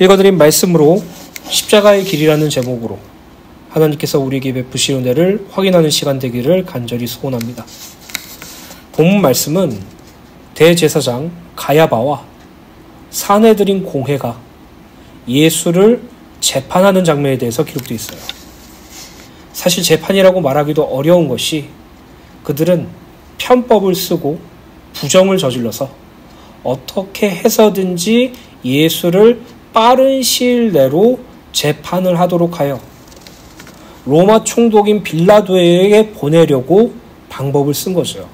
읽어드린 말씀으로 십자가의 길이라는 제목으로 하나님께서 우리에게 베푸신 은혜를 확인하는 시간 되기를 간절히 소원합니다. 본문 말씀은 대제사장 가야바와 산헤드린 공회가 예수를 재판하는 장면에 대해서 기록되어 있어요. 사실 재판이라고 말하기도 어려운 것이 그들은 편법을 쓰고 부정을 저질러서 어떻게 해서든지 예수를 빠른 시일 내로 재판을 하도록 하여 로마 총독인 빌라도에게 보내려고 방법을 쓴 거죠.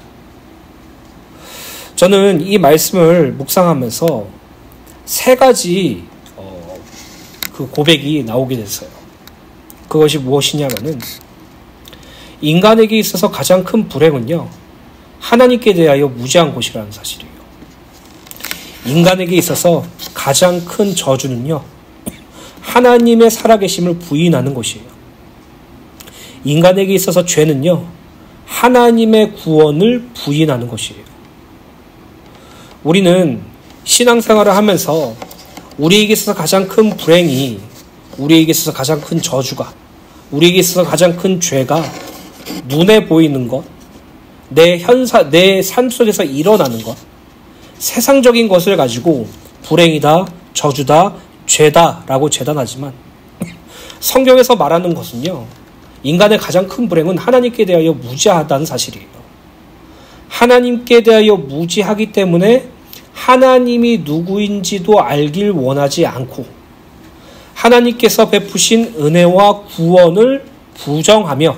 저는 이 말씀을 묵상하면서 세 가지 그 고백이 나오게 됐어요. 그것이 무엇이냐면은 인간에게 있어서 가장 큰 불행은요, 하나님께 대하여 무지한 것이라는 사실이에요. 인간에게 있어서 가장 큰 저주는요, 하나님의 살아계심을 부인하는 것이에요. 인간에게 있어서 죄는요, 하나님의 구원을 부인하는 것이에요. 우리는 신앙생활을 하면서 우리에게 있어서 가장 큰 불행이, 우리에게 있어서 가장 큰 저주가, 우리에게 있어서 가장 큰 죄가 눈에 보이는 것, 내 삶 속에서 일어나는 것, 세상적인 것을 가지고 불행이다, 저주다, 죄다라고 재단하지만 성경에서 말하는 것은요, 인간의 가장 큰 불행은 하나님께 대하여 무지하다는 사실이에요. 하나님께 대하여 무지하기 때문에 하나님이 누구인지도 알길 원하지 않고 하나님께서 베푸신 은혜와 구원을 부정하며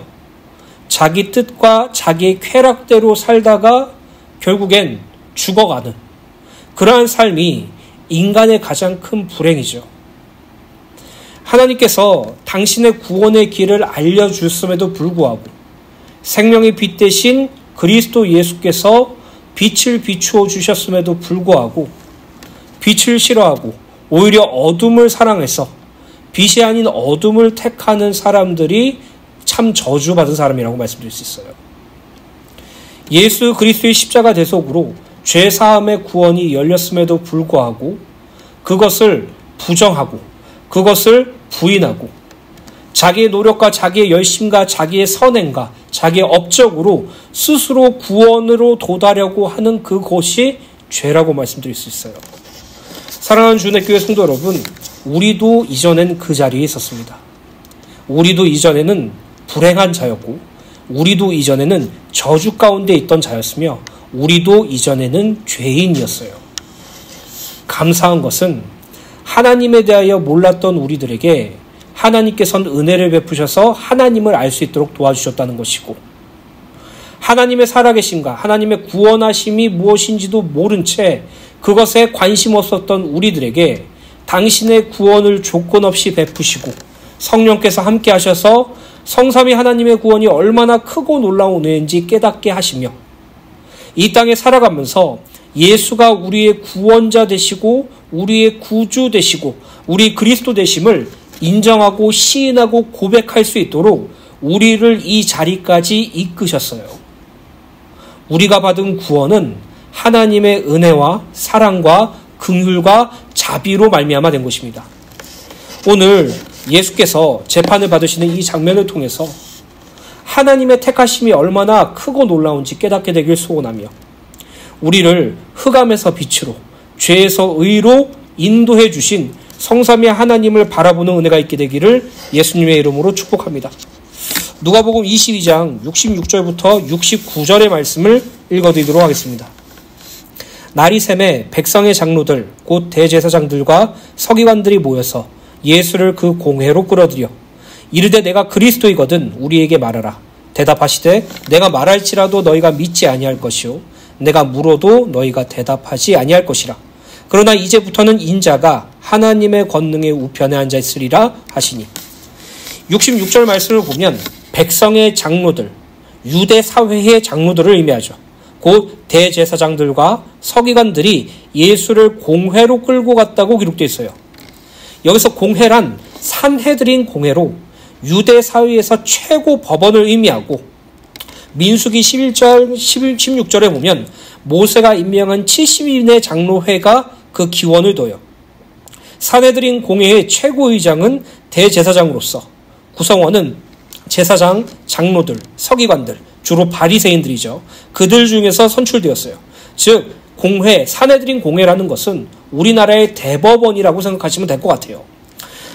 자기 뜻과 자기의 쾌락대로 살다가 결국엔 죽어가는 그러한 삶이 인간의 가장 큰 불행이죠. 하나님께서 당신의 구원의 길을 알려주었음에도 불구하고 생명의 빛 대신 그리스도 예수께서 빛을 비추어 주셨음에도 불구하고 빛을 싫어하고 오히려 어둠을 사랑해서 빛이 아닌 어둠을 택하는 사람들이 참 저주받은 사람이라고 말씀드릴 수 있어요. 예수 그리스도의 십자가 대속으로 죄사함의 구원이 열렸음에도 불구하고 그것을 부정하고 그것을 부인하고 자기의 노력과 자기의 열심과 자기의 선행과 자기의 업적으로 스스로 구원으로 도달하려고 하는 그것이 죄라고 말씀드릴 수 있어요. 사랑하는 주님의 성도 여러분, 우리도 이전엔 그 자리에 있었습니다. 우리도 이전에는 불행한 자였고 우리도 이전에는 저주 가운데 있던 자였으며 우리도 이전에는 죄인이었어요. 감사한 것은 하나님에 대하여 몰랐던 우리들에게 하나님께서는 은혜를 베푸셔서 하나님을 알 수 있도록 도와주셨다는 것이고, 하나님의 살아계심과 하나님의 구원하심이 무엇인지도 모른 채 그것에 관심 없었던 우리들에게 당신의 구원을 조건 없이 베푸시고 성령께서 함께 하셔서 성삼위 하나님의 구원이 얼마나 크고 놀라운 은혜인지 깨닫게 하시며 이 땅에 살아가면서 예수가 우리의 구원자 되시고 우리의 구주 되시고 우리 그리스도 되심을 인정하고 시인하고 고백할 수 있도록 우리를 이 자리까지 이끄셨어요. 우리가 받은 구원은 하나님의 은혜와 사랑과 긍휼과 자비로 말미암아 된 것입니다. 오늘 예수께서 재판을 받으시는 이 장면을 통해서 하나님의 택하심이 얼마나 크고 놀라운지 깨닫게 되길 소원하며 우리를 흑암에서 빛으로 죄에서 의로 인도해 주신 성삼위 하나님을 바라보는 은혜가 있게 되기를 예수님의 이름으로 축복합니다. 누가복음 22장 66절부터 69절의 말씀을 읽어드리도록 하겠습니다. 날이 새매 백성의 장로들 곧 대제사장들과 서기관들이 모여서 예수를 그 공회로 끌어들여 이르되 내가 그리스도이거든 우리에게 말하라. 대답하시되 내가 말할지라도 너희가 믿지 아니할 것이요 내가 물어도 너희가 대답하지 아니할 것이라. 그러나 이제부터는 인자가 하나님의 권능의 우편에 앉아 있으리라 하시니. 66절 말씀을 보면 백성의 장로들, 유대 사회의 장로들을 의미하죠. 곧 대제사장들과 서기관들이 예수를 공회로 끌고 갔다고 기록되어 있어요. 여기서 공회란 산헤드린 공회로 유대 사회에서 최고 법원을 의미하고 민수기 11절, 16절에 보면 모세가 임명한 70인의 장로회가 그 기원을 둬요. 사내들인 공회의 최고의장은 대제사장으로서, 구성원은 제사장, 장로들, 서기관들, 주로 바리새인들이죠. 그들 중에서 선출되었어요. 즉 공회, 사내들인 공회라는 것은 우리나라의 대법원이라고 생각하시면 될 것 같아요.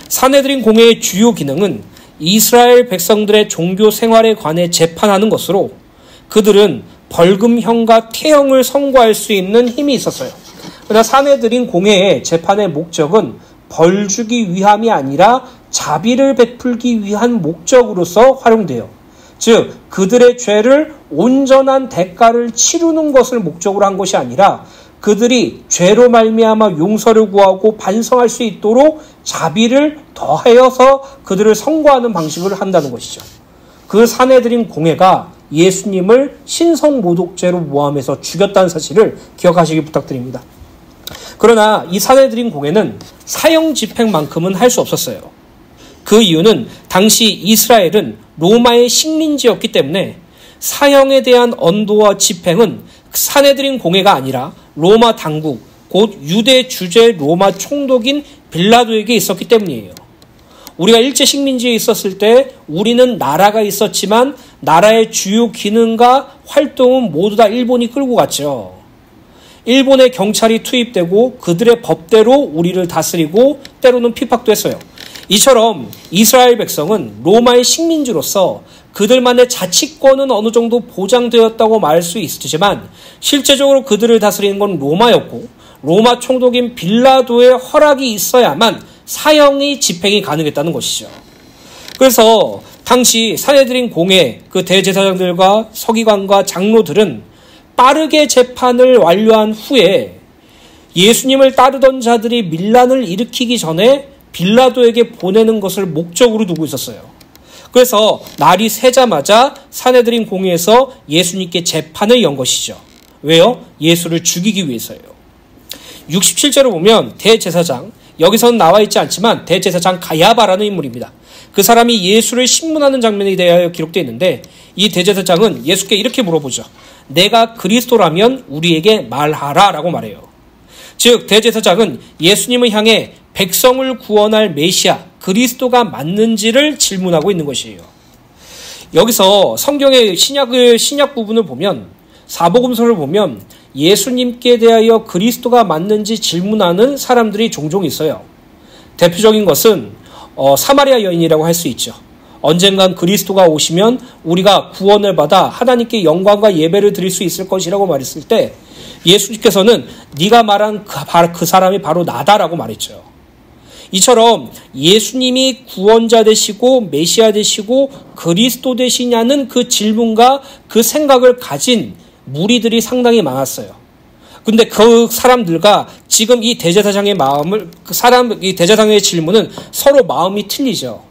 사내들인 공회의 주요 기능은 이스라엘 백성들의 종교 생활에 관해 재판하는 것으로, 그들은 벌금형과 태형을 선고할 수 있는 힘이 있었어요. 그러나 사내들인 공회의 재판의 목적은 벌 주기 위함이 아니라 자비를 베풀기 위한 목적으로서 활용돼요. 즉 그들의 죄를 온전한 대가를 치르는 것을 목적으로 한 것이 아니라 그들이 죄로 말미암아 용서를 구하고 반성할 수 있도록 자비를 더하여서 그들을 선고하는 방식을 한다는 것이죠. 그 사내들인 공회가 예수님을 신성모독죄로 모함해서 죽였다는 사실을 기억하시기 부탁드립니다. 그러나 이 사내들인 공회는 사형 집행만큼은 할 수 없었어요. 그 이유는 당시 이스라엘은 로마의 식민지였기 때문에 사형에 대한 언도와 집행은 사내들인 공회가 아니라 로마 당국, 곧 유대 주재 로마 총독인 빌라도에게 있었기 때문이에요. 우리가 일제 식민지에 있었을 때 우리는 나라가 있었지만 나라의 주요 기능과 활동은 모두 다 일본이 끌고 갔죠. 일본의 경찰이 투입되고 그들의 법대로 우리를 다스리고 때로는 핍박도 했어요. 이처럼 이스라엘 백성은 로마의 식민지로서 그들만의 자치권은 어느 정도 보장되었다고 말할 수 있지만 실제적으로 그들을 다스리는 건 로마였고 로마 총독인 빌라도의 허락이 있어야만 사형이 집행이 가능했다는 것이죠. 그래서 당시 사내들인 공회, 그 대제사장들과 서기관과 장로들은 빠르게 재판을 완료한 후에 예수님을 따르던 자들이 밀란을 일으키기 전에 빌라도에게 보내는 것을 목적으로 두고 있었어요. 그래서 날이 새자마자 사내들인 공회에서 예수님께 재판을 연 것이죠. 왜요? 예수를 죽이기 위해서요. 67절을 보면 대제사장, 여기서는 나와 있지 않지만 대제사장 가야바라는 인물입니다. 그 사람이 예수를 신문하는 장면에 대하여 기록되어 있는데 이 대제사장은 예수께 이렇게 물어보죠. 내가 그리스도라면 우리에게 말하라 라고 말해요. 즉 대제사장은 예수님을 향해 백성을 구원할 메시아 그리스도가 맞는지를 질문하고 있는 것이에요. 여기서 성경의 신약 부분을 보면 사복음서를 보면 예수님께 대하여 그리스도가 맞는지 질문하는 사람들이 종종 있어요. 대표적인 것은 사마리아 여인이라고 할 수 있죠. 언젠간 그리스도가 오시면 우리가 구원을 받아 하나님께 영광과 예배를 드릴 수 있을 것이라고 말했을 때 예수님께서는 네가 말한 그 사람이 바로 나다라고 말했죠. 이처럼 예수님이 구원자 되시고 메시아 되시고 그리스도 되시냐는 그 질문과 그 생각을 가진 무리들이 상당히 많았어요. 근데 그 사람들과 지금 이 대제사장의 이 대제사장의 질문은 서로 마음이 틀리죠.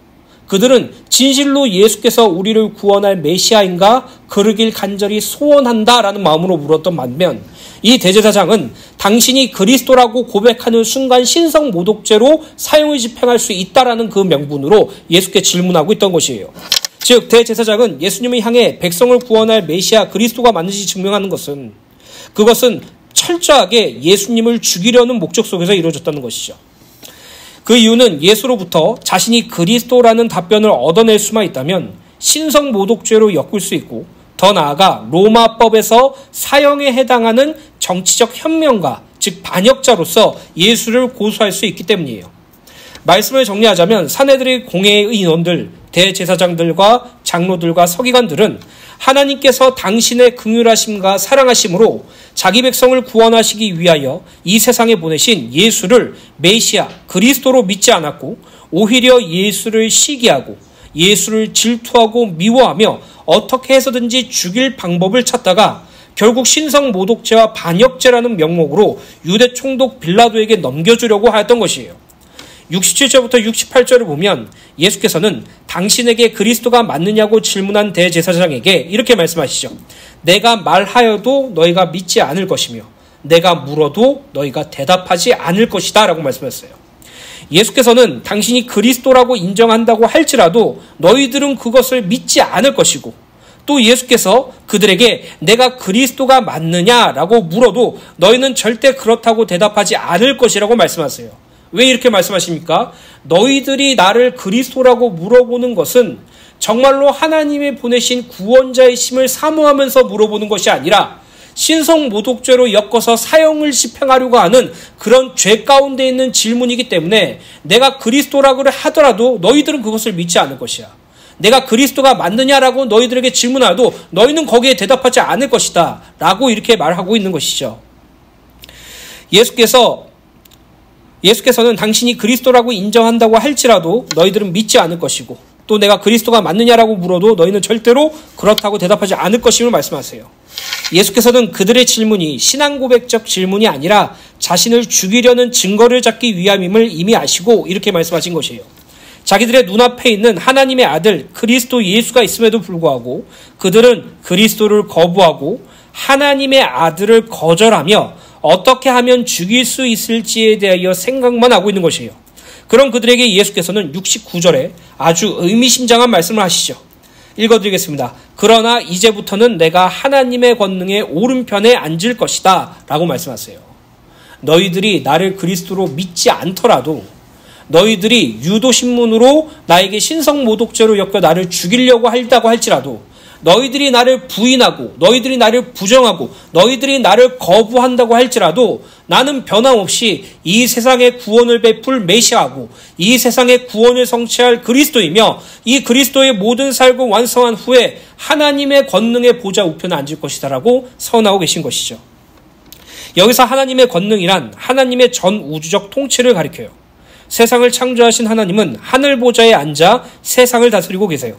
그들은 진실로 예수께서 우리를 구원할 메시아인가 그러길 간절히 소원한다라는 마음으로 물었던 반면 이 대제사장은 당신이 그리스도라고 고백하는 순간 신성모독죄로 사형을 집행할 수 있다라는 그 명분으로 예수께 질문하고 있던 것이에요. 즉 대제사장은 예수님을 향해 백성을 구원할 메시아 그리스도가 맞는지 증명하는 것은 그것은 철저하게 예수님을 죽이려는 목적 속에서 이루어졌다는 것이죠. 그 이유는 예수로부터 자신이 그리스도라는 답변을 얻어낼 수만 있다면 신성모독죄로 엮을 수 있고 더 나아가 로마법에서 사형에 해당하는 정치적 현명가, 즉 반역자로서 예수를 고소할 수 있기 때문이에요. 말씀을 정리하자면 사내들의 공회의 인원들, 대제사장들과 장로들과 서기관들은 하나님께서 당신의 긍휼하심과 사랑하심으로 자기 백성을 구원하시기 위하여 이 세상에 보내신 예수를 메시아 그리스도로 믿지 않았고 오히려 예수를 시기하고 예수를 질투하고 미워하며 어떻게 해서든지 죽일 방법을 찾다가 결국 신성모독죄와 반역죄라는 명목으로 유대 총독 빌라도에게 넘겨주려고 하였던 것이에요. 67절부터 68절을 보면 예수께서는 당신에게 그리스도가 맞느냐고 질문한 대제사장에게 이렇게 말씀하시죠. 내가 말하여도 너희가 믿지 않을 것이며 내가 물어도 너희가 대답하지 않을 것이다 라고 말씀하셨어요. 예수께서는 당신이 그리스도라고 인정한다고 할지라도 너희들은 그것을 믿지 않을 것이고 또 예수께서 그들에게 내가 그리스도가 맞느냐라고 물어도 너희는 절대 그렇다고 대답하지 않을 것이라고 말씀하세요. 왜 이렇게 말씀하십니까? 너희들이 나를 그리스도라고 물어보는 것은 정말로 하나님이 보내신 구원자이심을 사모하면서 물어보는 것이 아니라 신성모독죄로 엮어서 사형을 집행하려고 하는 그런 죄 가운데 있는 질문이기 때문에 내가 그리스도라고 하더라도 너희들은 그것을 믿지 않을 것이야. 내가 그리스도가 맞느냐라고 너희들에게 질문하도 너희는 거기에 대답하지 않을 것이다 라고 이렇게 말하고 있는 것이죠. 예수께서는 당신이 그리스도라고 인정한다고 할지라도 너희들은 믿지 않을 것이고, 또 내가 그리스도가 맞느냐라고 물어도 너희는 절대로 그렇다고 대답하지 않을 것임을 말씀하세요. 예수께서는 그들의 질문이 신앙고백적 질문이 아니라 자신을 죽이려는 증거를 찾기 위함임을 이미 아시고 이렇게 말씀하신 것이에요. 자기들의 눈앞에 있는 하나님의 아들 그리스도 예수가 있음에도 불구하고 그들은 그리스도를 거부하고 하나님의 아들을 거절하며 어떻게 하면 죽일 수 있을지에 대하여 생각만 하고 있는 것이에요. 그런 그들에게 예수께서는 69절에 아주 의미심장한 말씀을 하시죠. 읽어드리겠습니다. 그러나 이제부터는 내가 하나님의 권능의 오른편에 앉을 것이다 라고 말씀하세요. 너희들이 나를 그리스도로 믿지 않더라도, 너희들이 유도신문으로 나에게 신성모독죄로 엮여 나를 죽이려고 한다고 할지라도, 너희들이 나를 부인하고 너희들이 나를 부정하고 너희들이 나를 거부한다고 할지라도 나는 변함없이 이 세상의 구원을 베풀 메시아고 이 세상의 구원을 성취할 그리스도이며 이 그리스도의 모든 삶을 완성한 후에 하나님의 권능의 보좌 우편에 앉을 것이다 라고 선언하고 계신 것이죠. 여기서 하나님의 권능이란 하나님의 전 우주적 통치를 가리켜요. 세상을 창조하신 하나님은 하늘 보좌에 앉아 세상을 다스리고 계세요.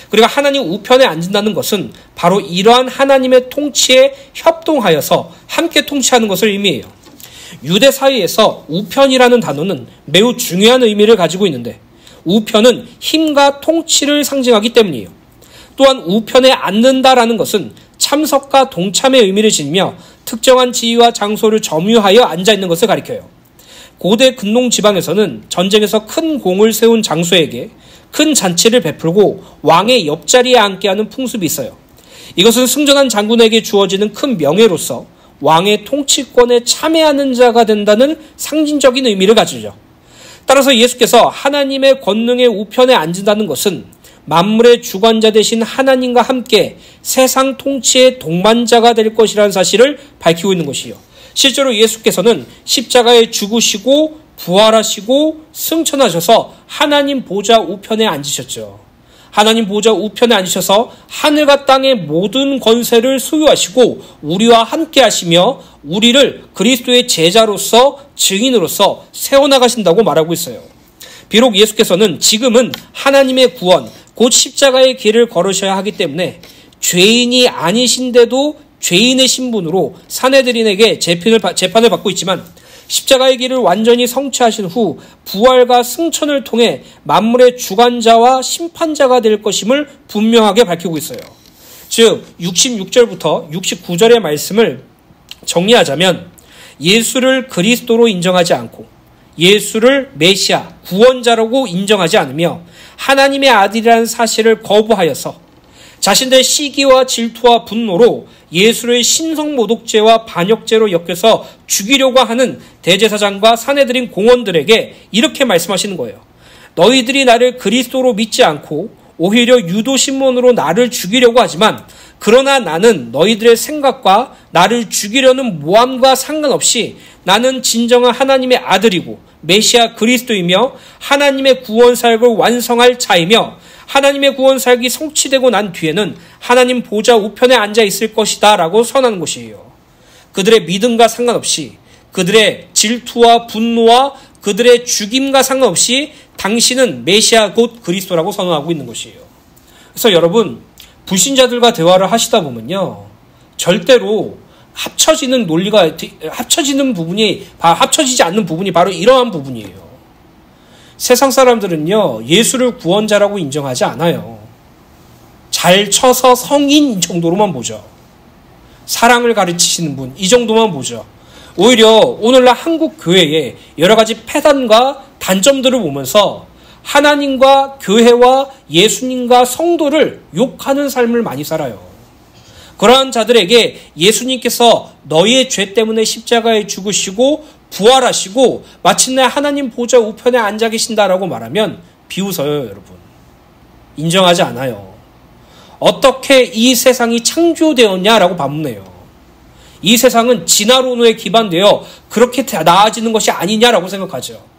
그리고 하나님 우편에 앉는다는 것은 바로 이러한 하나님의 통치에 협동하여서 함께 통치하는 것을 의미해요. 유대 사회에서 우편이라는 단어는 매우 중요한 의미를 가지고 있는데 우편은 힘과 통치를 상징하기 때문이에요. 또한 우편에 앉는다라는 것은 참석과 동참의 의미를 지니며 특정한 지위와 장소를 점유하여 앉아있는 것을 가리켜요. 고대 근농 지방에서는 전쟁에서 큰 공을 세운 장수에게 큰 잔치를 베풀고 왕의 옆자리에 앉게 하는 풍습이 있어요. 이것은 승전한 장군에게 주어지는 큰 명예로서 왕의 통치권에 참여하는 자가 된다는 상징적인 의미를 가지죠. 따라서 예수께서 하나님의 권능의 우편에 앉는다는 것은 만물의 주관자 되신 하나님과 함께 세상 통치의 동반자가 될 것이라는 사실을 밝히고 있는 것이요. 실제로 예수께서는 십자가에 죽으시고 부활하시고 승천하셔서 하나님 보좌 우편에 앉으셨죠. 하나님 보좌 우편에 앉으셔서 하늘과 땅의 모든 권세를 소유하시고 우리와 함께 하시며 우리를 그리스도의 제자로서 증인으로서 세워나가신다고 말하고 있어요. 비록 예수께서는 지금은 하나님의 구원, 곧 십자가의 길을 걸으셔야 하기 때문에 죄인이 아니신데도 죄인의 신분으로 산헤드린에게 재판을 받고 있지만 십자가의 길을 완전히 성취하신 후 부활과 승천을 통해 만물의 주관자와 심판자가 될 것임을 분명하게 밝히고 있어요. 즉 66절부터 69절의 말씀을 정리하자면 예수를 그리스도로 인정하지 않고 예수를 메시아, 구원자라고 인정하지 않으며 하나님의 아들이라는 사실을 거부하여서 자신들의 시기와 질투와 분노로 예수를 신성모독죄와 반역죄로 엮여서 죽이려고 하는 대제사장과 산헤드린 공원들에게 이렇게 말씀하시는 거예요. 너희들이 나를 그리스도로 믿지 않고 오히려 유도신문으로 나를 죽이려고 하지만 그러나 나는 너희들의 생각과 나를 죽이려는 모함과 상관없이 나는 진정한 하나님의 아들이고 메시아 그리스도이며 하나님의 구원 사역을 완성할 자이며 하나님의 구원 사역이 성취되고 난 뒤에는 하나님 보좌 우편에 앉아 있을 것이다 라고 선언하는 것이에요. 그들의 믿음과 상관없이 그들의 질투와 분노와 그들의 죽임과 상관없이 당신은 메시아 곧 그리스도라고 선언하고 있는 것이에요. 그래서 여러분 불신자들과 대화를 하시다 보면요 절대로 합쳐지는 논리가 합쳐지는 부분이 합쳐지지 않는 부분이 바로 이러한 부분이에요. 세상 사람들은요 예수를 구원자라고 인정하지 않아요. 잘 쳐서 성인 정도로만 보죠. 사랑을 가르치시는 분 이 정도만 보죠. 오히려 오늘날 한국 교회의 여러 가지 폐단과 단점들을 보면서 하나님과 교회와 예수님과 성도를 욕하는 삶을 많이 살아요. 그러한 자들에게 예수님께서 너희의 죄 때문에 십자가에 죽으시고 부활하시고 마침내 하나님 보좌 우편에 앉아 계신다라고 말하면 비웃어요, 여러분. 인정하지 않아요. 어떻게 이 세상이 창조되었냐라고 반문해요. 이 세상은 진화론에 기반되어 그렇게 나아지는 것이 아니냐라고 생각하죠.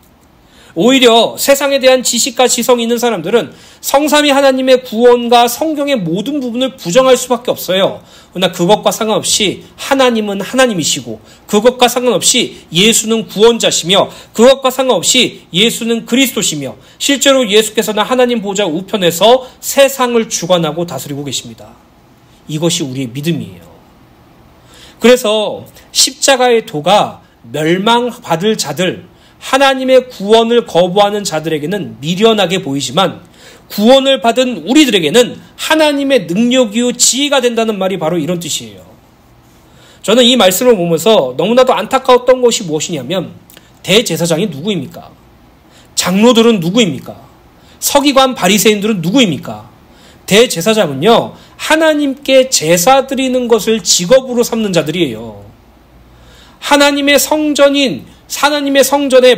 오히려 세상에 대한 지식과 지성이 있는 사람들은 성삼위 하나님의 구원과 성경의 모든 부분을 부정할 수밖에 없어요. 그러나 그것과 상관없이 하나님은 하나님이시고, 그것과 상관없이 예수는 구원자시며, 그것과 상관없이 예수는 그리스도시며, 실제로 예수께서는 하나님 보좌 우편에서 세상을 주관하고 다스리고 계십니다. 이것이 우리의 믿음이에요. 그래서 십자가의 도가 멸망받을 자들, 하나님의 구원을 거부하는 자들에게는 미련하게 보이지만 구원을 받은 우리들에게는 하나님의 능력이요 지혜가 된다는 말이 바로 이런 뜻이에요. 저는 이 말씀을 보면서 너무나도 안타까웠던 것이 무엇이냐면, 대제사장이 누구입니까? 장로들은 누구입니까? 서기관 바리새인들은 누구입니까? 대제사장은요, 하나님께 제사 드리는 것을 직업으로 삼는 자들이에요. 하나님의 성전에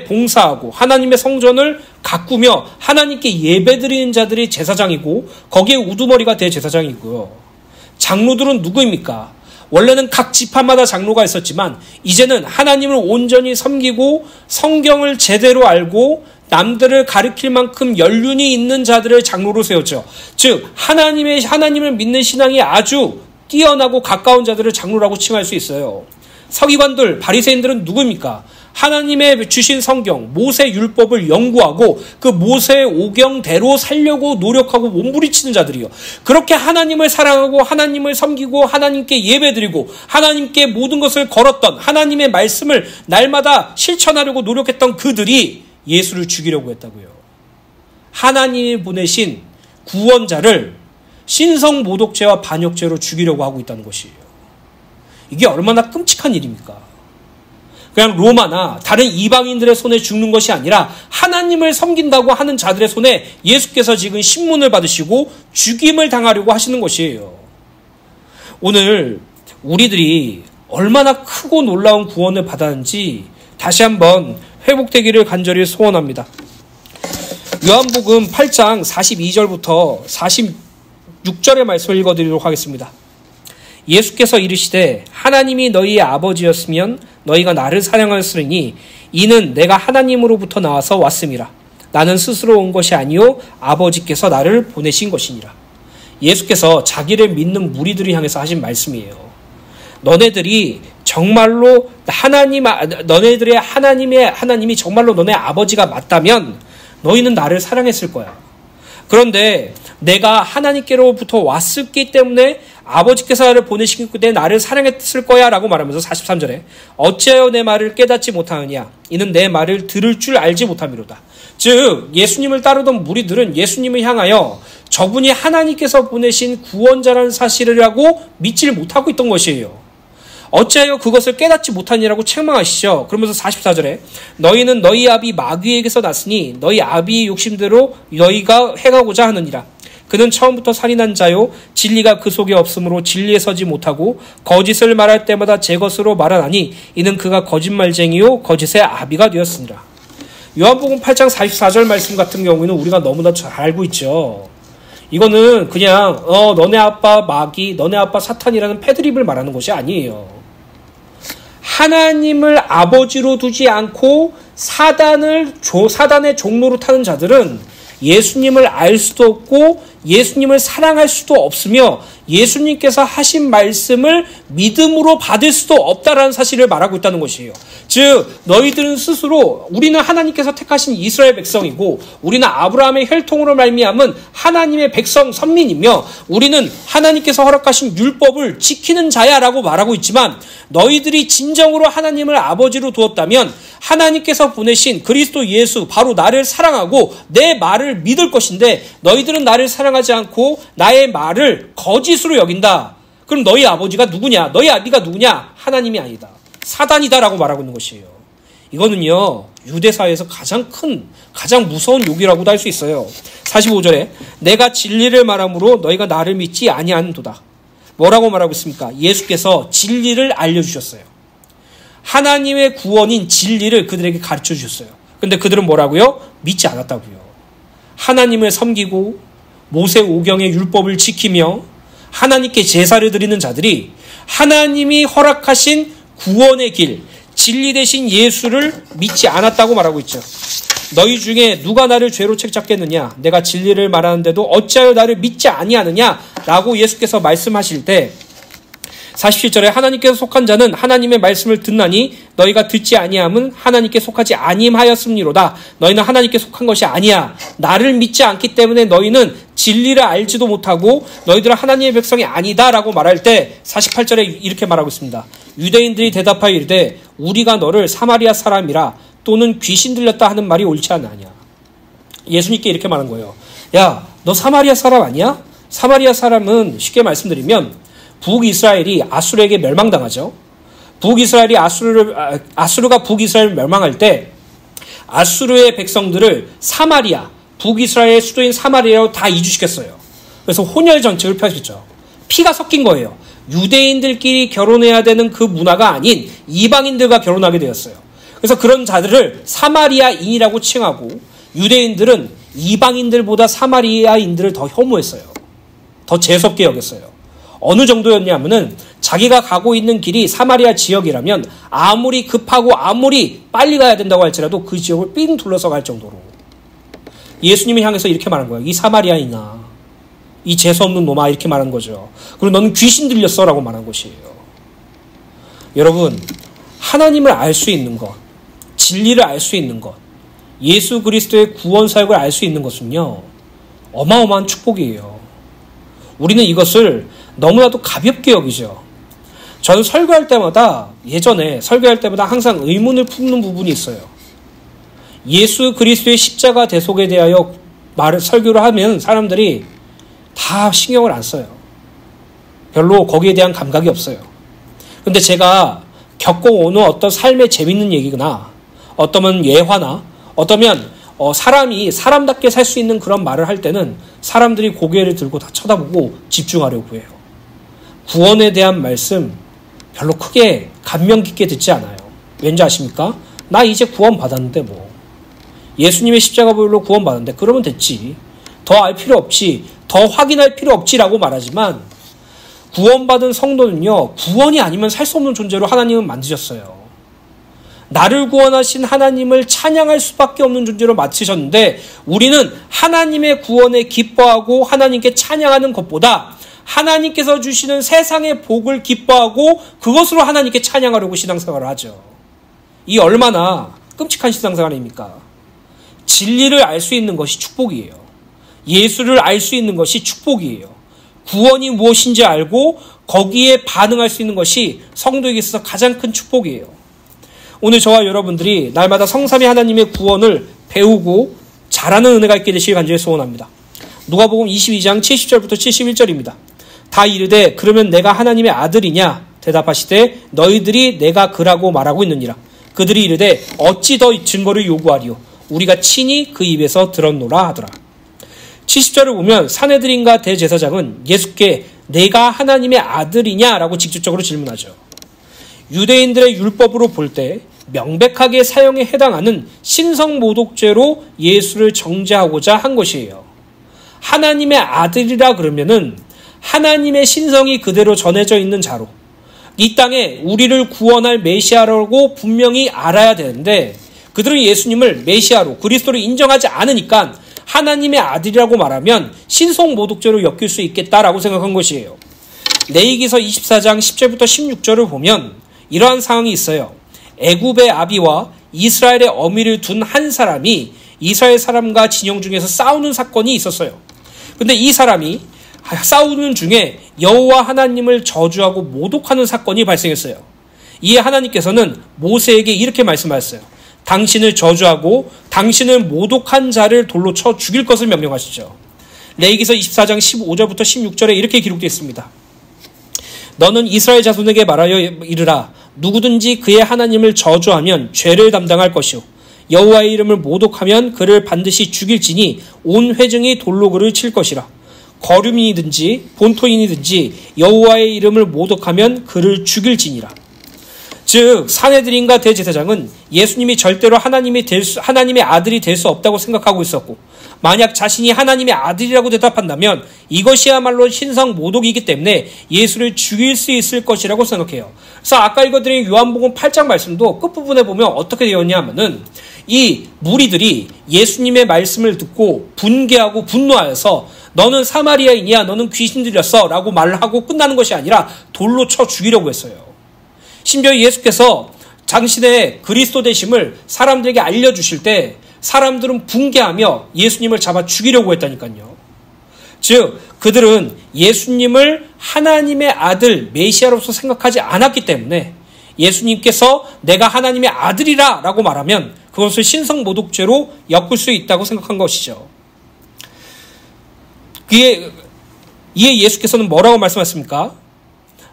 봉사하고 하나님의 성전을 가꾸며 하나님께 예배드리는 자들이 제사장이고, 거기에 우두머리가 대제사장이고요. 장로들은 누구입니까? 원래는 각 지파마다 장로가 있었지만 이제는 하나님을 온전히 섬기고 성경을 제대로 알고 남들을 가르칠 만큼 연륜이 있는 자들을 장로로 세웠죠. 즉 하나님을 믿는 신앙이 아주 뛰어나고 가까운 자들을 장로라고 칭할 수 있어요. 서기관들, 바리새인들은 누구입니까? 하나님의 주신 성경, 모세 율법을 연구하고 그 모세 오경대로 살려고 노력하고 몸부리치는 자들이요. 그렇게 하나님을 사랑하고 하나님을 섬기고 하나님께 예배드리고 하나님께 모든 것을 걸었던, 하나님의 말씀을 날마다 실천하려고 노력했던 그들이 예수를 죽이려고 했다고요. 하나님이 보내신 구원자를 신성모독죄와 반역죄로 죽이려고 하고 있다는 것이에요. 이게 얼마나 끔찍한 일입니까? 그냥 로마나 다른 이방인들의 손에 죽는 것이 아니라 하나님을 섬긴다고 하는 자들의 손에 예수께서 지금 신문을 받으시고 죽임을 당하려고 하시는 것이에요. 오늘 우리들이 얼마나 크고 놀라운 구원을 받았는지 다시 한번 회복되기를 간절히 소원합니다. 요한복음 8장 42절부터 46절의 말씀을 읽어드리도록 하겠습니다. 예수께서 이르시되 하나님이 너희의 아버지였으면 너희가 나를 사랑하였으니 이는 내가 하나님으로부터 나와서 왔음이라. 나는 스스로 온 것이 아니요 아버지께서 나를 보내신 것이니라. 예수께서 자기를 믿는 무리들을 향해서 하신 말씀이에요. 너네들이 정말로 너네들의 하나님이 정말로 너네 아버지가 맞다면 너희는 나를 사랑했을 거야. 그런데 내가 하나님께로부터 왔었기 때문에 아버지께서 나를 보내시기 때문에 나를 사랑했을 거야 라고 말하면서 43절에 어찌하여 내 말을 깨닫지 못하느냐, 이는 내 말을 들을 줄 알지 못함이로다. 즉 예수님을 따르던 무리들은 예수님을 향하여 저분이 하나님께서 보내신 구원자라는 사실이라고 믿지를 못하고 있던 것이에요. 어찌하여 그것을 깨닫지 못하니라고 책망하시죠. 그러면서 44절에 너희는 너희 아비 마귀에게서 났으니 너희 아비의 욕심대로 너희가 행하고자 하느니라. 그는 처음부터 살인한 자요 진리가 그 속에 없으므로 진리에 서지 못하고 거짓을 말할 때마다 제 것으로 말하나니 이는 그가 거짓말쟁이요 거짓의 아비가 되었으니라. 요한복음 8장 44절 말씀 같은 경우에는 우리가 너무나 잘 알고 있죠. 이거는 그냥 너네 아빠 마귀, 너네 아빠 사탄이라는 패드립을 말하는 것이 아니에요. 하나님을 아버지로 두지 않고 사단의 종로로 타는 자들은 예수님을 알 수도 없고 예수님을 사랑할 수도 없으며 예수님께서 하신 말씀을 믿음으로 받을 수도 없다라는 사실을 말하고 있다는 것이에요. 즉 너희들은 스스로 우리는 하나님께서 택하신 이스라엘 백성이고 우리는 아브라함의 혈통으로 말미암은 하나님의 백성 선민이며 우리는 하나님께서 허락하신 율법을 지키는 자야라고 말하고 있지만 너희들이 진정으로 하나님을 아버지로 두었다면 하나님께서 보내신 그리스도 예수 바로 나를 사랑하고 내 말을 믿을 것인데 너희들은 나를 사랑하지 않고 나의 말을 거짓으로 여긴다. 그럼 너희 아버지가 누구냐? 너희 아비가 누구냐? 하나님이 아니다. 사단이다라고 말하고 있는 것이에요. 이거는요 유대사회에서 가장 무서운 욕이라고도 할 수 있어요. 45절에 내가 진리를 말함으로 너희가 나를 믿지 아니하는도다. 뭐라고 말하고 있습니까? 예수께서 진리를 알려주셨어요. 하나님의 구원인 진리를 그들에게 가르쳐 주셨어요. 근데 그들은 뭐라고요? 믿지 않았다고요. 하나님을 섬기고 모세 오경의 율법을 지키며 하나님께 제사를 드리는 자들이 하나님이 허락하신 구원의 길, 진리 대신 예수를 믿지 않았다고 말하고 있죠. 너희 중에 누가 나를 죄로 책잡겠느냐? 내가 진리를 말하는데도 어찌하여 나를 믿지 아니하느냐? 라고 예수께서 말씀하실 때 47절에 하나님께서 속한 자는 하나님의 말씀을 듣나니 너희가 듣지 아니함은 하나님께 속하지 아니하였음니로다. 너희는 하나님께 속한 것이 아니야. 나를 믿지 않기 때문에 너희는 진리를 알지도 못하고 너희들은 하나님의 백성이 아니다 라고 말할 때 48절에 이렇게 말하고 있습니다. 유대인들이 대답하여 이르되 우리가 너를 사마리아 사람이라 또는 귀신 들렸다 하는 말이 옳지 않느냐. 예수님께 이렇게 말한 거예요. 야, 너 사마리아 사람 아니야? 사마리아 사람은 쉽게 말씀드리면 북이스라엘이 아수르에게 멸망당하죠. 아수르가 북이스라엘을 멸망할 때 아수르의 백성들을 사마리아, 북이스라엘의 수도인 사마리아로 다 이주시켰어요. 그래서 혼혈 정책을 펼쳤죠. 피가 섞인 거예요. 유대인들끼리 결혼해야 되는 그 문화가 아닌 이방인들과 결혼하게 되었어요. 그래서 그런 자들을 사마리아인이라고 칭하고 유대인들은 이방인들보다 사마리아인들을 더 혐오했어요. 더 재수없게 여겼어요. 어느 정도였냐면은 자기가 가고 있는 길이 사마리아 지역이라면 아무리 급하고 아무리 빨리 가야 된다고 할지라도 그 지역을 삥 둘러서 갈 정도로 예수님이 향해서 이렇게 말한 거예요. 이 사마리아인아, 이 재수없는 놈아, 이렇게 말한 거죠. 그리고 너는 귀신 들렸어 라고 말한 것이에요. 여러분, 하나님을 알 수 있는 것, 진리를 알 수 있는 것, 예수 그리스도의 구원 사역을 알 수 있는 것은요, 어마어마한 축복이에요. 우리는 이것을 너무나도 가볍게 여기죠. 저는 예전에 설교할 때마다 항상 의문을 품는 부분이 있어요. 예수 그리스도의 십자가 대속에 대하여 설교를 하면 사람들이 다 신경을 안 써요. 별로 거기에 대한 감각이 없어요. 근데 제가 겪어오는 어떤 삶의 재밌는 얘기나 어떠면 예화나 어떠면 사람이 사람답게 살 수 있는 그런 말을 할 때는 사람들이 고개를 들고 다 쳐다보고 집중하려고 해요. 구원에 대한 말씀 별로 크게 감명 깊게 듣지 않아요. 왠지 아십니까? 나 이제 구원 받았는데 뭐. 예수님의 십자가 보혈로 구원 받았는데 그러면 됐지. 더 알 필요 없지. 더 확인할 필요 없지라고 말하지만 구원받은 성도는요, 구원이 아니면 살 수 없는 존재로 하나님은 만드셨어요. 나를 구원하신 하나님을 찬양할 수밖에 없는 존재로 만드셨는데 우리는 하나님의 구원에 기뻐하고 하나님께 찬양하는 것보다 하나님께서 주시는 세상의 복을 기뻐하고 그것으로 하나님께 찬양하려고 신앙생활을 하죠. 이 얼마나 끔찍한 신앙생활입니까? 진리를 알 수 있는 것이 축복이에요. 예수를 알 수 있는 것이 축복이에요. 구원이 무엇인지 알고 거기에 반응할 수 있는 것이 성도에게 있어서 가장 큰 축복이에요. 오늘 저와 여러분들이 날마다 성삼위 하나님의 구원을 배우고 잘하는 은혜가 있게 되시길 간절히 소원합니다. 누가복음 22장 70절부터 71절입니다. 다 이르되 그러면 내가 하나님의 아들이냐? 대답하시되 너희들이 내가 그라고 말하고 있느니라. 그들이 이르되 어찌 더 증거를 요구하리요? 우리가 친히 그 입에서 들었노라 하더라. 70절을 보면 산헤드린과 대제사장은 예수께 내가 하나님의 아들이냐라고 직접적으로 질문하죠. 유대인들의 율법으로 볼 때 명백하게 사형에 해당하는 신성모독죄로 예수를 정죄하고자 한 것이에요. 하나님의 아들이라 그러면은 하나님의 신성이 그대로 전해져 있는 자로 이 땅에 우리를 구원할 메시아라고 분명히 알아야 되는데 그들은 예수님을 메시아로 그리스도로 인정하지 않으니까 하나님의 아들이라고 말하면 신성모독죄로 엮일 수 있겠다라고 생각한 것이에요. 레위기서 24장 10절부터 16절을 보면 이러한 상황이 있어요. 애굽의 아비와 이스라엘의 어미를 둔 한 사람이 이스라엘 사람과 진영 중에서 싸우는 사건이 있었어요. 근데 이 사람이 싸우는 중에 여호와 하나님을 저주하고 모독하는 사건이 발생했어요. 이에 하나님께서는 모세에게 이렇게 말씀하셨어요. 당신을 저주하고 당신을 모독한 자를 돌로 쳐 죽일 것을 명령하시죠. 레위기서 24장 15절부터 16절에 이렇게 기록되어 있습니다. 너는 이스라엘 자손에게 말하여 이르라. 누구든지 그의 하나님을 저주하면 죄를 담당할 것이요 여호와의 이름을 모독하면 그를 반드시 죽일지니 온 회중이 돌로 그를 칠 것이라. 거류민이든지 본토인이든지 여호와의 이름을 모독하면 그를 죽일지니라. 즉 산헤드린과 대제사장은 예수님이 절대로 하나님의 아들이 될 수 없다고 생각하고 있었고, 만약 자신이 하나님의 아들이라고 대답한다면 이것이야말로 신성 모독이기 때문에 예수를 죽일 수 있을 것이라고 생각해요. 그래서 아까 읽어드린 요한복음 8장 말씀도 끝부분에 보면 어떻게 되었냐 하면은, 이 무리들이 예수님의 말씀을 듣고 분개하고 분노하여서 너는 사마리아인이야, 너는 귀신 들렸어 라고 말을 하고 끝나는 것이 아니라 돌로 쳐 죽이려고 했어요. 심지어 예수께서 당신의 그리스도 되심을 사람들에게 알려주실 때 사람들은 붕괴하며 예수님을 잡아 죽이려고 했다니까요. 즉 그들은 예수님을 하나님의 아들 메시아로서 생각하지 않았기 때문에 예수님께서 내가 하나님의 아들이라 라고 말하면 그것을 신성모독죄로 엮을 수 있다고 생각한 것이죠. 이에 예수께서는 뭐라고 말씀하십니까?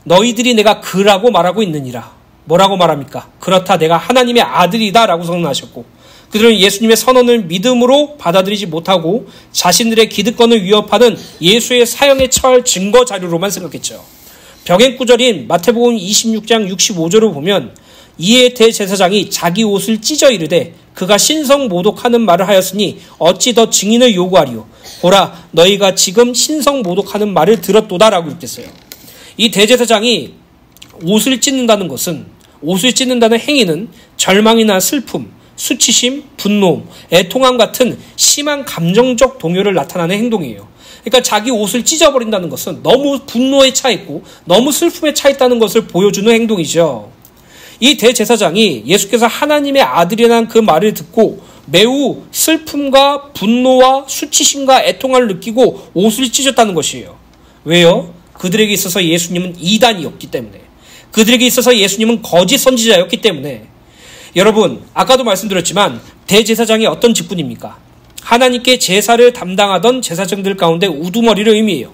너희들이 내가 그라고 말하고 있느니라. 뭐라고 말합니까? 그렇다, 내가 하나님의 아들이다 라고 선언하셨고, 그들은 예수님의 선언을 믿음으로 받아들이지 못하고 자신들의 기득권을 위협하는 예수의 사형에 처할 증거 자료로만 생각했죠. 병행 구절인 마태복음 26장 65절을 보면, 이에 대제사장이 자기 옷을 찢어 이르되 그가 신성모독하는 말을 하였으니 어찌 더 증인을 요구하리요? 보라, 너희가 지금 신성모독하는 말을 들었도다 라고 읽겠어요. 이 대제사장이 옷을 찢는다는 것은, 옷을 찢는다는 행위는 절망이나 슬픔, 수치심, 분노, 애통함 같은 심한 감정적 동요를 나타내는 행동이에요. 그러니까 자기 옷을 찢어버린다는 것은 너무 분노에 차 있고 너무 슬픔에 차 있다는 것을 보여주는 행동이죠. 이 대제사장이 예수께서 하나님의 아들이라는 그 말을 듣고 매우 슬픔과 분노와 수치심과 애통함을 느끼고 옷을 찢었다는 것이에요. 왜요? 그들에게 있어서 예수님은 이단이었기 때문에, 그들에게 있어서 예수님은 거짓 선지자였기 때문에. 여러분, 아까도 말씀드렸지만 대제사장이 어떤 직분입니까? 하나님께 제사를 담당하던 제사장들 가운데 우두머리를 의미해요.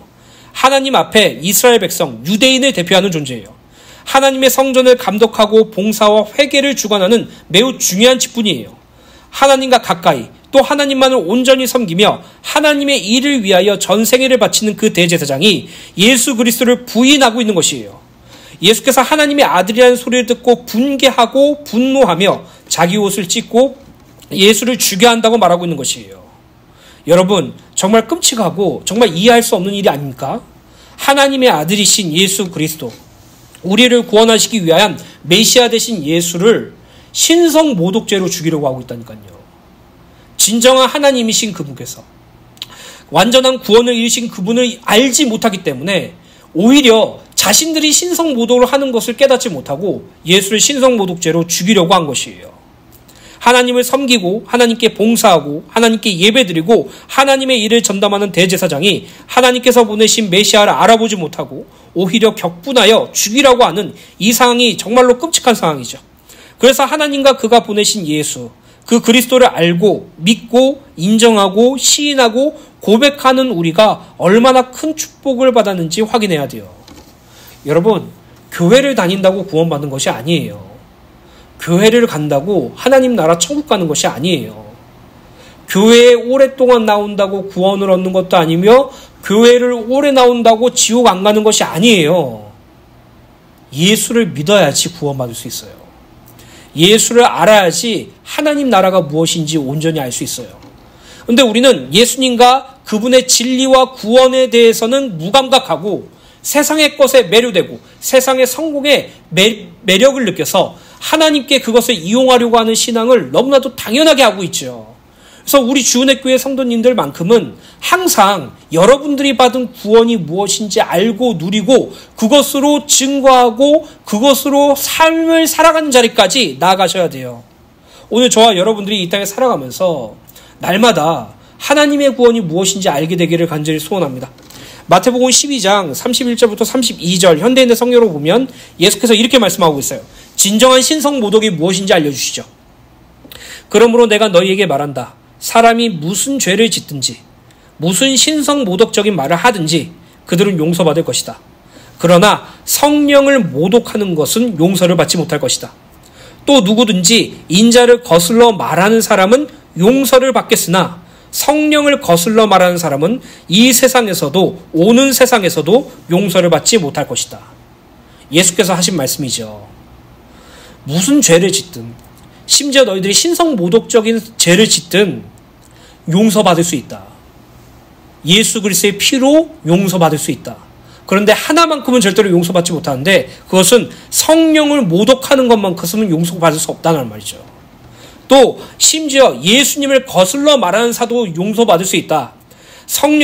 하나님 앞에 이스라엘 백성, 유대인을 대표하는 존재예요. 하나님의 성전을 감독하고 봉사와 회개를 주관하는 매우 중요한 직분이에요. 하나님과 가까이, 또 하나님만을 온전히 섬기며 하나님의 일을 위하여 전생애를 바치는 그 대제사장이 예수 그리스도를 부인하고 있는 것이에요. 예수께서 하나님의 아들이라는 소리를 듣고 분개하고 분노하며 자기 옷을 찢고 예수를 죽여야 한다고 말하고 있는 것이에요. 여러분, 정말 끔찍하고 정말 이해할 수 없는 일이 아닙니까? 하나님의 아들이신 예수 그리스도, 우리를 구원하시기 위한 메시아 되신 예수를 신성모독죄로 죽이려고 하고 있다니까요. 진정한 하나님이신 그분께서, 완전한 구원을 이루신 그분을 알지 못하기 때문에 오히려 자신들이 신성모독을 하는 것을 깨닫지 못하고 예수를 신성모독죄로 죽이려고 한 것이에요. 하나님을 섬기고 하나님께 봉사하고 하나님께 예배드리고 하나님의 일을 전담하는 대제사장이 하나님께서 보내신 메시아를 알아보지 못하고 오히려 격분하여 죽이라고 하는 이 상황이 정말로 끔찍한 상황이죠. 그래서 하나님과 그가 보내신 예수, 그 그리스도를 알고 믿고 인정하고 시인하고 고백하는 우리가 얼마나 큰 축복을 받았는지 확인해야 돼요. 여러분, 교회를 다닌다고 구원받는 것이 아니에요. 교회를 간다고 하나님 나라 천국 가는 것이 아니에요. 교회에 오랫동안 나온다고 구원을 얻는 것도 아니며 교회를 오래 나온다고 지옥 안 가는 것이 아니에요. 예수를 믿어야지 구원받을 수 있어요. 예수를 알아야지 하나님 나라가 무엇인지 온전히 알 수 있어요. 그런데 우리는 예수님과 그분의 진리와 구원에 대해서는 무감각하고 세상의 것에 매료되고 세상의 성공에 매력을 느껴서 하나님께 그것을 이용하려고 하는 신앙을 너무나도 당연하게 하고 있죠. 그래서 우리 주은혜교회 성도님들만큼은 항상 여러분들이 받은 구원이 무엇인지 알고 누리고 그것으로 증거하고 그것으로 삶을 살아가는 자리까지 나아가셔야 돼요. 오늘 저와 여러분들이 이 땅에 살아가면서 날마다 하나님의 구원이 무엇인지 알게 되기를 간절히 소원합니다. 마태복음 12장 31절부터 32절 현대인의 성경으로 보면 예수께서 이렇게 말씀하고 있어요. 진정한 신성모독이 무엇인지 알려주시죠. 그러므로 내가 너희에게 말한다. 사람이 무슨 죄를 짓든지 무슨 신성모독적인 말을 하든지 그들은 용서받을 것이다. 그러나 성령을 모독하는 것은 용서를 받지 못할 것이다. 또 누구든지 인자를 거슬러 말하는 사람은 용서를 받겠으나 성령을 거슬러 말하는 사람은 이 세상에서도 오는 세상에서도 용서를 받지 못할 것이다. 예수께서 하신 말씀이죠. 무슨 죄를 짓든, 심지어 너희들이 신성모독적인 죄를 짓든 용서받을 수 있다. 예수 그리스도의 피로 용서받을 수 있다. 그런데 하나만큼은 절대로 용서받지 못하는데, 그것은 성령을 모독하는 것만큼은 용서받을 수 없다는 말이죠. 또 심지어 예수님을 거슬러 말하는 사도 용서받을 수 있다.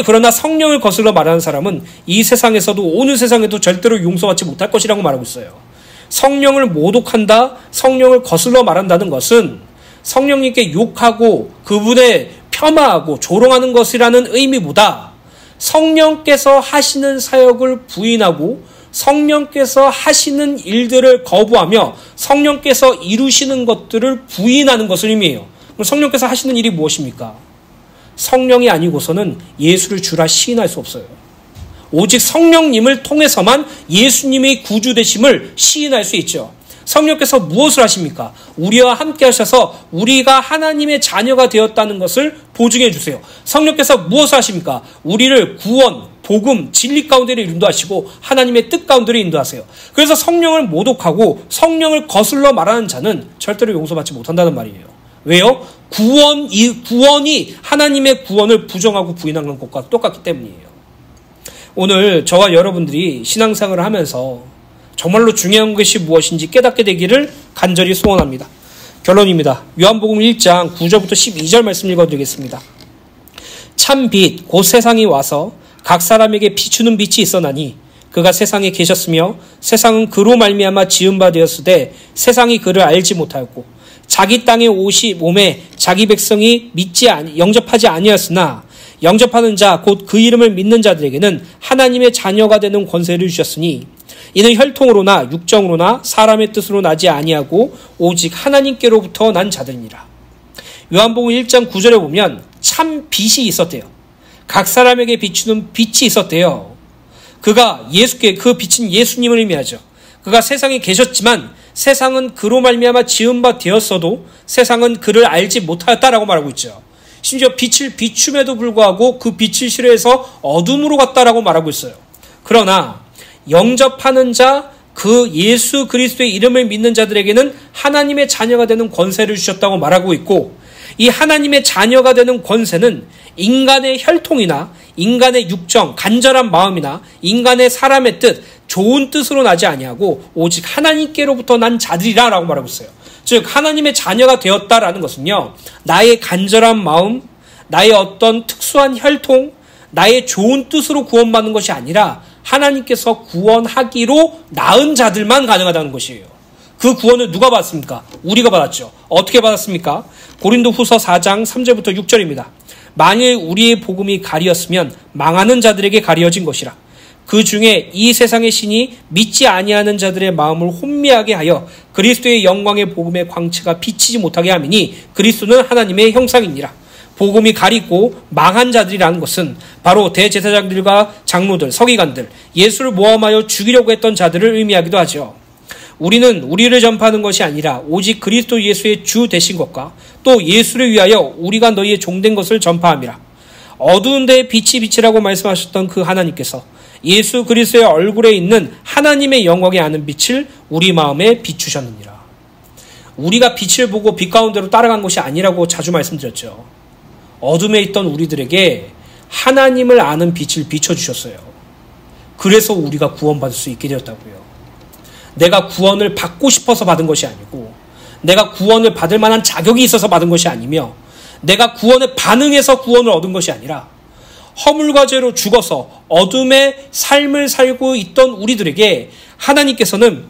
그러나 성령을 거슬러 말하는 사람은 이 세상에서도 오늘 세상에도 절대로 용서받지 못할 것이라고 말하고 있어요. 성령을 모독한다, 성령을 거슬러 말한다는 것은 성령님께 욕하고 그분의 폄하하고 조롱하는 것이라는 의미보다 성령께서 하시는 사역을 부인하고 성령께서 하시는 일들을 거부하며 성령께서 이루시는 것들을 부인하는 것을 의미해요. 그럼 성령께서 하시는 일이 무엇입니까? 성령이 아니고서는 예수를 주라 시인할 수 없어요. 오직 성령님을 통해서만 예수님의 구주 되심을 시인할 수 있죠. 성령께서 무엇을 하십니까? 우리와 함께 하셔서 우리가 하나님의 자녀가 되었다는 것을 보증해 주세요. 성령께서 무엇을 하십니까? 우리를 구원, 복음, 진리 가운데로 인도하시고 하나님의 뜻 가운데로 인도하세요. 그래서 성령을 모독하고 성령을 거슬러 말하는 자는 절대로 용서받지 못한다는 말이에요. 왜요? 구원이 하나님의 구원을 부정하고 부인하는 것과 똑같기 때문이에요. 오늘 저와 여러분들이 신앙생활을 하면서 정말로 중요한 것이 무엇인지 깨닫게 되기를 간절히 소원합니다. 결론입니다. 요한복음 1장 9절부터 12절 말씀 읽어드리겠습니다. 참 빛 곧 세상이 와서 각 사람에게 비추는 빛이 있어나니 그가 세상에 계셨으며 세상은 그로 말미암아 지은 바 되었으되 세상이 그를 알지 못하였고 자기 땅에 오매 자기 백성이 영접하지 아니하였으나 영접하는 자 곧 그 이름을 믿는 자들에게는 하나님의 자녀가 되는 권세를 주셨으니 이는 혈통으로나 육정으로나 사람의 뜻으로 나지 아니하고 오직 하나님께로부터 난 자들이니라. 요한복음 1장 9절에 보면 참 빛이 있었대요. 각 사람에게 비추는 빛이 있었대요. 그 빛은 예수님을 의미하죠. 그가 세상에 계셨지만 세상은 그로 말미암아 지은 바 되었어도 세상은 그를 알지 못하였다라고 말하고 있죠. 심지어 빛을 비춤에도 불구하고 그 빛을 싫어해서 어둠으로 갔다라고 말하고 있어요. 그러나 영접하는 자, 그 예수 그리스도의 이름을 믿는 자들에게는 하나님의 자녀가 되는 권세를 주셨다고 말하고 있고, 이 하나님의 자녀가 되는 권세는 인간의 혈통이나 인간의 육정, 간절한 마음이나 인간의 사람의 뜻, 좋은 뜻으로 나지 아니하고 오직 하나님께로부터 난 자들이라 라고 말하고 있어요. 즉 하나님의 자녀가 되었다라는 것은요, 나의 간절한 마음, 나의 어떤 특수한 혈통, 나의 좋은 뜻으로 구원받는 것이 아니라 하나님께서 구원하기로 낳은 자들만 가능하다는 것이에요. 그 구원을 누가 받았습니까? 우리가 받았죠. 어떻게 받았습니까? 고린도후서 4장 3절부터 6절입니다. 만일 우리의 복음이 가리었으면 망하는 자들에게 가리어진 것이라. 그 중에 이 세상의 신이 믿지 아니하는 자들의 마음을 혼미하게 하여 그리스도의 영광의 복음의 광채가 비치지 못하게 함이니 그리스도는 하나님의 형상이니라. 복음이 가리고 망한 자들이라는 것은 바로 대제사장들과 장로들, 서기관들, 예수를 모함하여 죽이려고 했던 자들을 의미하기도 하죠. 우리는 우리를 전파하는 것이 아니라 오직 그리스도 예수의 주 되신 것과 또 예수를 위하여 우리가 너희의 종된 것을 전파함이라. 어두운 데에 빛이 빛이라고 말씀하셨던 그 하나님께서 예수 그리스도의 얼굴에 있는 하나님의 영광에 아는 빛을 우리 마음에 비추셨느니라. 우리가 빛을 보고 빛 가운데로 따라간 것이 아니라고 자주 말씀드렸죠. 어둠에 있던 우리들에게 하나님을 아는 빛을 비춰주셨어요. 그래서 우리가 구원받을 수 있게 되었다고요. 내가 구원을 받고 싶어서 받은 것이 아니고, 내가 구원을 받을 만한 자격이 있어서 받은 것이 아니며, 내가 구원에 반응해서 구원을 얻은 것이 아니라 허물과 죄로 죽어서 어둠의 삶을 살고 있던 우리들에게 하나님께서는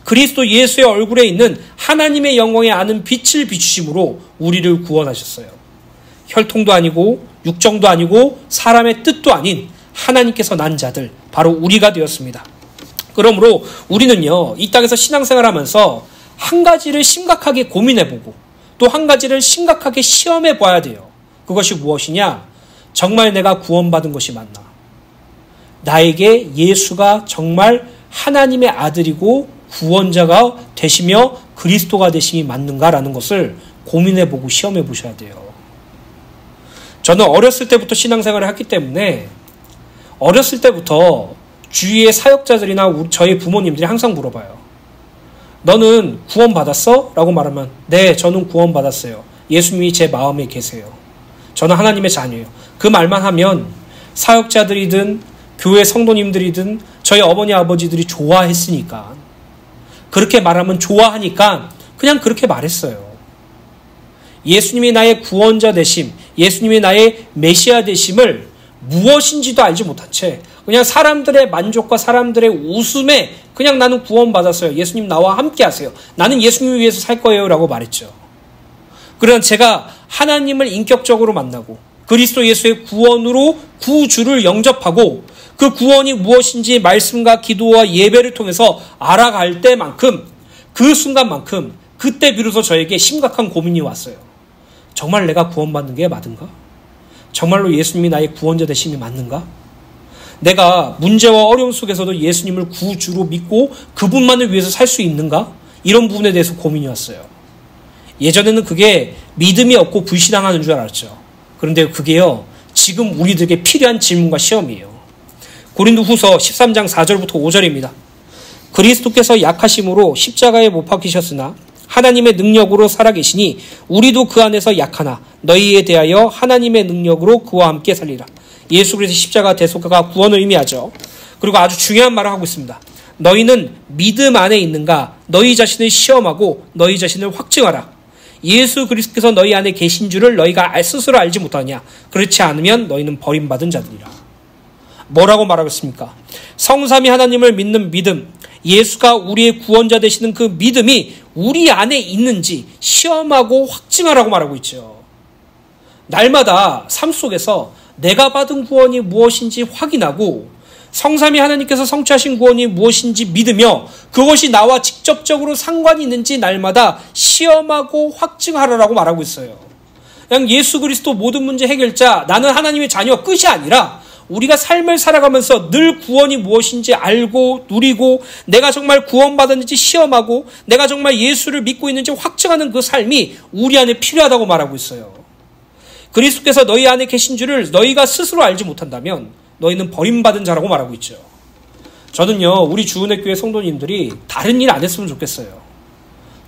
그리스도 예수의 얼굴에 있는 하나님의 영광에 아는 빛을 비추심으로 우리를 구원하셨어요. 혈통도 아니고 육정도 아니고 사람의 뜻도 아닌 하나님께서 난 자들, 바로 우리가 되었습니다. 그러므로 우리는요, 이 땅에서 신앙생활하면서 한 가지를 심각하게 고민해보고 또 한 가지를 심각하게 시험해봐야 돼요. 그것이 무엇이냐? 정말 내가 구원받은 것이 맞나? 나에게 예수가 정말 하나님의 아들이고 구원자가 되시며 그리스도가 되심이 맞는가라는 것을 고민해보고 시험해보셔야 돼요. 저는 어렸을 때부터 신앙생활을 했기 때문에 어렸을 때부터 주위의 사역자들이나 저희 부모님들이 항상 물어봐요. 너는 구원받았어? 라고 말하면 네, 저는 구원받았어요. 예수님이 제 마음에 계세요. 저는 하나님의 자녀예요. 그 말만 하면 사역자들이든 교회 성도님들이든 저희 어머니 아버지들이 좋아했으니까, 그렇게 말하면 좋아하니까 그냥 그렇게 말했어요. 예수님이 나의 구원자 되심, 예수님이 나의 메시아 되심을 무엇인지도 알지 못한 채 그냥 사람들의 만족과 사람들의 웃음에 그냥 나는 구원받았어요. 예수님 나와 함께 하세요. 나는 예수님을 위해서 살 거예요. 라고 말했죠. 그러나 제가 하나님을 인격적으로 만나고 그리스도 예수의 구원으로 구주를 영접하고 그 구원이 무엇인지 말씀과 기도와 예배를 통해서 알아갈 때만큼, 그 순간만큼 그때 비로소 저에게 심각한 고민이 왔어요. 정말 내가 구원받는 게 맞은가? 정말로 예수님이 나의 구원자 되심이 맞는가? 내가 문제와 어려움 속에서도 예수님을 구주로 믿고 그분만을 위해서 살 수 있는가? 이런 부분에 대해서 고민이 왔어요. 예전에는 그게 믿음이 없고 불신앙하는 줄 알았죠. 그런데 그게요, 지금 우리들에게 필요한 질문과 시험이에요. 고린도후서 13장 4절부터 5절입니다. 그리스도께서 약하심으로 십자가에 못 박히셨으나 하나님의 능력으로 살아계시니 우리도 그 안에서 약하나 너희에 대하여 하나님의 능력으로 그와 함께 살리라. 예수 그리스도의 십자가 대속가가 구원을 의미하죠. 그리고 아주 중요한 말을 하고 있습니다. 너희는 믿음 안에 있는가? 너희 자신을 시험하고 너희 자신을 확증하라. 예수 그리스도께서 너희 안에 계신 줄을 너희가 스스로 알지 못하냐? 그렇지 않으면 너희는 버림받은 자들이라. 뭐라고 말하겠습니까? 성삼위 하나님을 믿는 믿음, 예수가 우리의 구원자 되시는 그 믿음이 우리 안에 있는지 시험하고 확증하라고 말하고 있죠. 날마다 삶 속에서 내가 받은 구원이 무엇인지 확인하고 성삼위 하나님께서 성취하신 구원이 무엇인지 믿으며 그것이 나와 직접적으로 상관이 있는지 날마다 시험하고 확증하라고 말하고 있어요. 그냥 예수 그리스도 모든 문제 해결자, 나는 하나님의 자녀 끝이 아니라 우리가 삶을 살아가면서 늘 구원이 무엇인지 알고 누리고 내가 정말 구원받았는지 시험하고 내가 정말 예수를 믿고 있는지 확증하는 그 삶이 우리 안에 필요하다고 말하고 있어요. 그리스도께서 너희 안에 계신 줄을 너희가 스스로 알지 못한다면 너희는 버림받은 자라고 말하고 있죠. 저는요, 우리 주은혜 교회 성도님들이 다른 일 안 했으면 좋겠어요.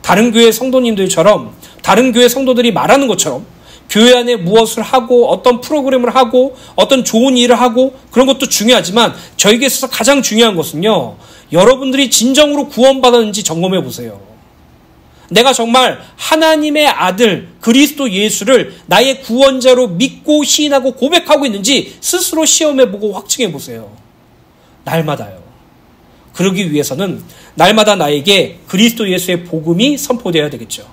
다른 교회 성도님들처럼, 다른 교회 성도들이 말하는 것처럼 교회 안에 무엇을 하고 어떤 프로그램을 하고 어떤 좋은 일을 하고 그런 것도 중요하지만 저에게 있어서 가장 중요한 것은요, 여러분들이 진정으로 구원받았는지 점검해 보세요. 내가 정말 하나님의 아들 그리스도 예수를 나의 구원자로 믿고 시인하고 고백하고 있는지 스스로 시험해보고 확증해보세요. 날마다요. 그러기 위해서는 날마다 나에게 그리스도 예수의 복음이 선포되어야 되겠죠.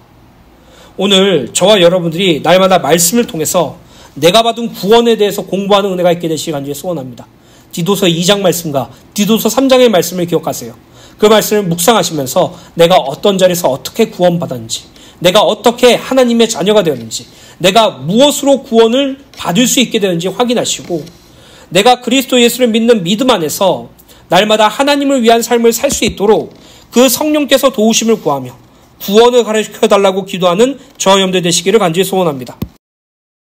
오늘 저와 여러분들이 날마다 말씀을 통해서 내가 받은 구원에 대해서 공부하는 은혜가 있게 되시길 간절히 소원합니다. 디도서 2장 말씀과 디도서 3장의 말씀을 기억하세요. 그 말씀을 묵상하시면서 내가 어떤 자리에서 어떻게 구원받았는지, 내가 어떻게 하나님의 자녀가 되었는지, 내가 무엇으로 구원을 받을 수 있게 되는지 확인하시고 내가 그리스도 예수를 믿는 믿음 안에서 날마다 하나님을 위한 삶을 살 수 있도록 그 성령께서 도우심을 구하며 구원을 가르쳐달라고 기도하는 저와 여러분들 되시기를 간절히 소원합니다.